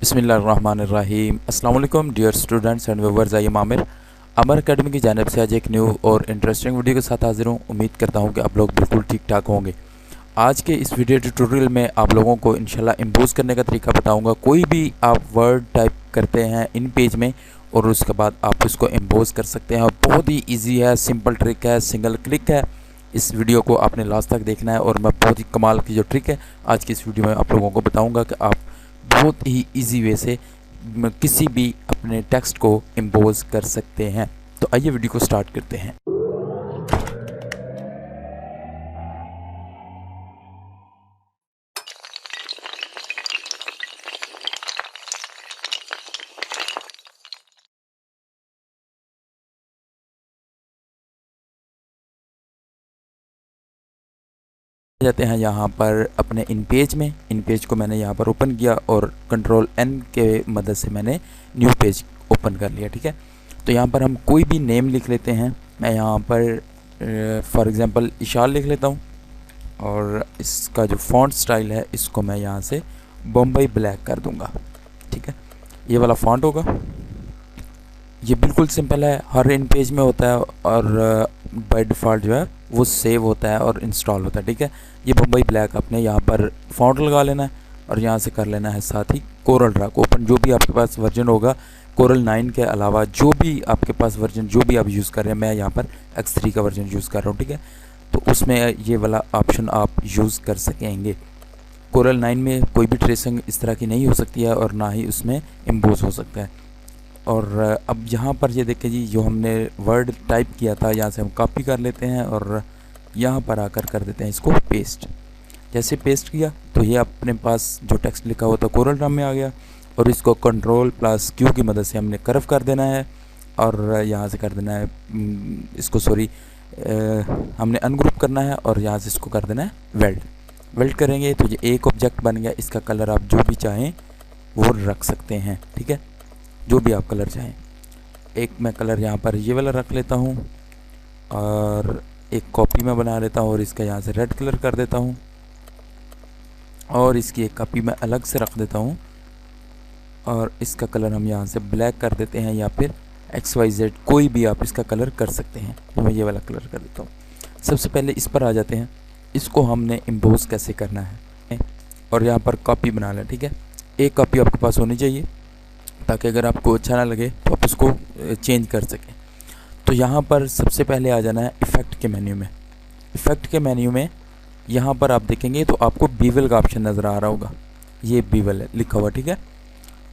बिस्मिल्लाहिर्रहमानिर्रहीम। अस्सलाम वालेकुम dear students and viewers. I am Aamir Amar academy की जानिब से आज एक न्यू और इंटरेस्टिंग वीडियो के साथ हाजिर हूँ। उम्मीद करता हूँ कि आप लोग बिल्कुल ठीक ठाक होंगे। आज के इस वीडियो ट्यूटोरियल में आप लोगों को इंशाल्लाह इम्पोज करने का तरीका बताऊँगा। कोई भी आप वर्ड टाइप करते हैं इन पेज में और उसके बाद आप उसको इम्पोज कर सकते हैं और बहुत ही ईजी है, सिंपल ट्रिक है, सिंगल क्लिक है। इस वीडियो को आपने लास्ट तक देखना है और मैं बहुत ही कमाल की जो ट्रिक है आज की इस वीडियो में आप लोगों को बताऊंगा कि आप बहुत ही इजी वे से किसी भी अपने टेक्स्ट को इम्पोज कर सकते हैं। तो आइए वीडियो को स्टार्ट करते हैं। जाते हैं यहाँ पर अपने इन पेज को मैंने यहाँ पर ओपन किया और कंट्रोल N के मदद से मैंने न्यू पेज ओपन कर लिया। ठीक है, तो यहाँ पर हम कोई भी नेम लिख लेते हैं। मैं यहाँ पर फॉर एग्ज़ाम्पल इशाल लिख लेता हूँ और इसका जो फॉन्ट स्टाइल है इसको मैं यहाँ से बम्बई ब्लैक कर दूँगा। ठीक है, ये वाला फॉन्ट होगा। ये बिल्कुल सिंपल है, हर इन पेज में होता है और बाय डिफ़ॉल्ट जो है वो सेव होता है और इंस्टॉल होता है। ठीक है, ये बम्बई ब्लैक आपने यहाँ पर फॉन्ट लगा लेना है और यहाँ से कर लेना है साथ ही कोरल ड्रा ओपन। जो भी आपके पास वर्जन होगा कोरल 9 के अलावा जो भी आपके पास वर्जन जो भी आप यूज़ कर रहे हैं, मैं यहाँ पर X3 का वर्जन यूज़ कर रहा हूँ। ठीक है, तो उसमें ये वाला ऑप्शन आप यूज़ कर सकेंगे। कोरल 9 में कोई भी ट्रेसिंग इस तरह की नहीं हो सकती है और ना ही उसमें इम्पोज हो सकता है। और अब यहाँ पर ये देखें जी, जो हमने वर्ड टाइप किया था यहाँ से हम कॉपी कर लेते हैं और यहाँ पर आकर कर देते हैं इसको पेस्ट। जैसे पेस्ट किया तो ये अपने पास जो टेक्स्ट लिखा हुआ था कोरल ड्रा में आ गया और इसको Ctrl+Q की मदद से हमने कर्व कर देना है और यहाँ से कर देना है इसको हमने अनग्रुप करना है और यहाँ से इसको कर देना है वेल्ड करेंगे तो ये एक ऑब्जेक्ट बन गया। इसका कलर आप जो भी चाहें वो रख सकते हैं। ठीक है, जो भी आप कलर चाहें। एक मैं कलर यहाँ पर ये वाला रख लेता हूँ और एक कॉपी में बना लेता हूँ और इसका यहाँ से रेड कलर कर देता हूँ और इसकी एक कॉपी मैं अलग से रख देता हूँ और इसका कलर हम यहाँ से ब्लैक कर देते हैं या फिर XYZ कोई भी आप इसका कलर कर सकते हैं। तो मैं ये वाला कलर कर देता हूँ। सबसे पहले इस पर आ जाते हैं, इसको हमने इम्पोज कैसे करना है और यहाँ पर कॉपी बना लें। ठीक है, एक कॉपी आपके पास होनी चाहिए ताकि अगर आपको अच्छा ना लगे तो आप उसको चेंज कर सकें। तो यहाँ पर सबसे पहले आ जाना है इफ़ेक्ट के मेन्यू में। इफ़ेक्ट के मेन्यू में यहाँ पर आप देखेंगे तो आपको बीवल का ऑप्शन नज़र आ रहा होगा, ये बीवल है लिखा हुआ। ठीक है,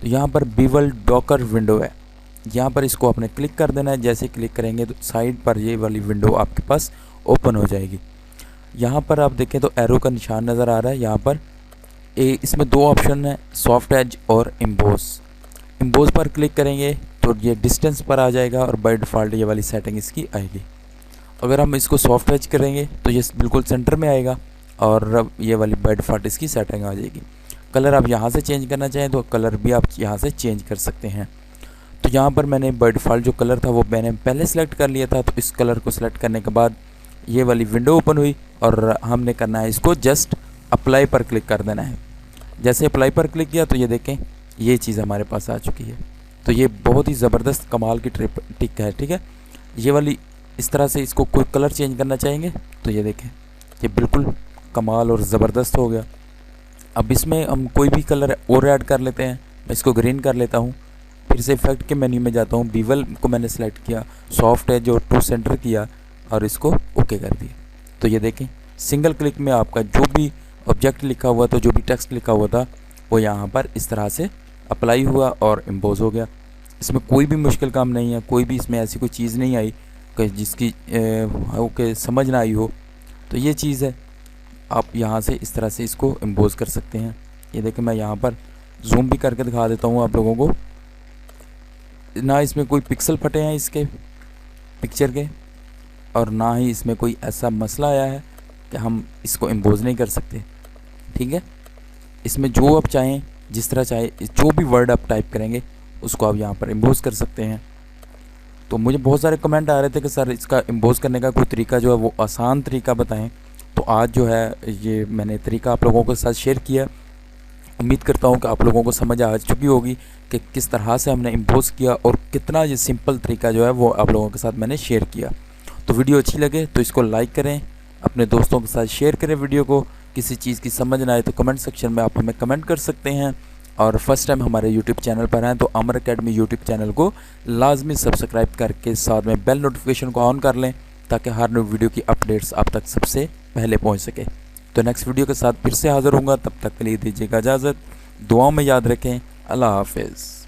तो यहाँ पर बीवल डॉकर विंडो है, यहाँ पर इसको आपने क्लिक कर देना है। जैसे क्लिक करेंगे तो साइड पर ये वाली विंडो आपके पास ओपन हो जाएगी। यहाँ पर आप देखें तो एरो का निशान नज़र आ रहा है। यहाँ पर इसमें दो ऑप्शन है, सॉफ्ट एज और इम्पोज पर क्लिक करेंगे तो ये डिस्टेंस पर आ जाएगा और बाय डिफ़ॉल्ट ये वाली सेटिंग इसकी आएगी। अगर हम इसको सॉफ्ट एज करेंगे तो ये बिल्कुल सेंटर में आएगा और ये वाली बाय डिफ़ॉल्ट इसकी सेटिंग आ जाएगी। कलर आप यहाँ से चेंज करना चाहें तो कलर भी आप यहाँ से चेंज कर सकते हैं। तो यहाँ पर मैंने बाय डिफ़ॉल्ट जो कलर था वो मैंने पहले सेलेक्ट कर लिया था। तो इस कलर को सिलेक्ट करने के बाद ये वाली विंडो ओपन हुई और हमने करना है इसको जस्ट अप्लाई पर क्लिक कर देना है। जैसे अप्लाई पर क्लिक किया तो ये देखें ये चीज़ हमारे पास आ चुकी है। तो ये बहुत ही ज़बरदस्त कमाल की टिक है। ठीक है, ये वाली इस तरह से इसको कोई कलर चेंज करना चाहेंगे तो ये देखें ये बिल्कुल कमाल और ज़बरदस्त हो गया। अब इसमें हम कोई भी कलर और ऐड कर लेते हैं। मैं इसको ग्रीन कर लेता हूँ। फिर से इफेक्ट के मेन्यू में जाता हूँ, बीवल को मैंने सेलेक्ट किया, सॉफ्ट एज और टू सेंटर किया और इसको ओके कर दिया। तो ये देखें सिंगल क्लिक में आपका जो भी ऑब्जेक्ट लिखा हुआ था, जो भी टेक्स्ट लिखा हुआ था वो यहाँ पर इस तरह से अप्लाई हुआ और इम्पोज हो गया। इसमें कोई भी मुश्किल काम नहीं है, कोई भी इसमें ऐसी कोई चीज़ नहीं आई कि जिसकी ओके समझ ना आई हो। तो ये चीज़ है, आप यहाँ से इस तरह से इसको इम्पोज कर सकते हैं। ये देखें मैं यहाँ पर जूम भी करके दिखा देता हूँ आप लोगों को। ना इसमें कोई पिक्सल फटे हैं इसके पिक्चर के और ना ही इसमें कोई ऐसा मसला आया है कि हम इसको इम्पोज नहीं कर सकते। ठीक है, इसमें जो आप चाहें जिस तरह चाहे जो भी वर्ड आप टाइप करेंगे उसको आप यहाँ पर इम्पोज कर सकते हैं। तो मुझे बहुत सारे कमेंट आ रहे थे कि सर इसका इम्पोज करने का कोई तरीका जो है वो आसान तरीका बताएं। तो आज जो है ये मैंने तरीका आप लोगों के साथ शेयर किया उम्मीद करता हूँ कि आप लोगों को समझ आ चुकी होगी कि किस तरह से हमने इम्पोज किया और कितना ये सिंपल तरीका जो है वो आप लोगों के साथ मैंने शेयर किया। तो वीडियो अच्छी लगे तो इसको लाइक करें, अपने दोस्तों के साथ शेयर करें वीडियो को। किसी चीज़ की समझ ना आए तो कमेंट सेक्शन में आप हमें कमेंट कर सकते हैं। और फर्स्ट टाइम हमारे यूट्यूब चैनल पर हैं तो अमर अकेडमी यूट्यूब चैनल को लाजमी सब्सक्राइब करके साथ में बेल नोटिफिकेशन को ऑन कर लें ताकि हर न्यू वीडियो की अपडेट्स आप तक सबसे पहले पहुंच सके। तो नेक्स्ट वीडियो के साथ फिर से हाज़िर होऊंगा, तब तक के लिए दीजिएगा इजाज़त। दुआओं में याद रखें। अल्लाह हाफिज़।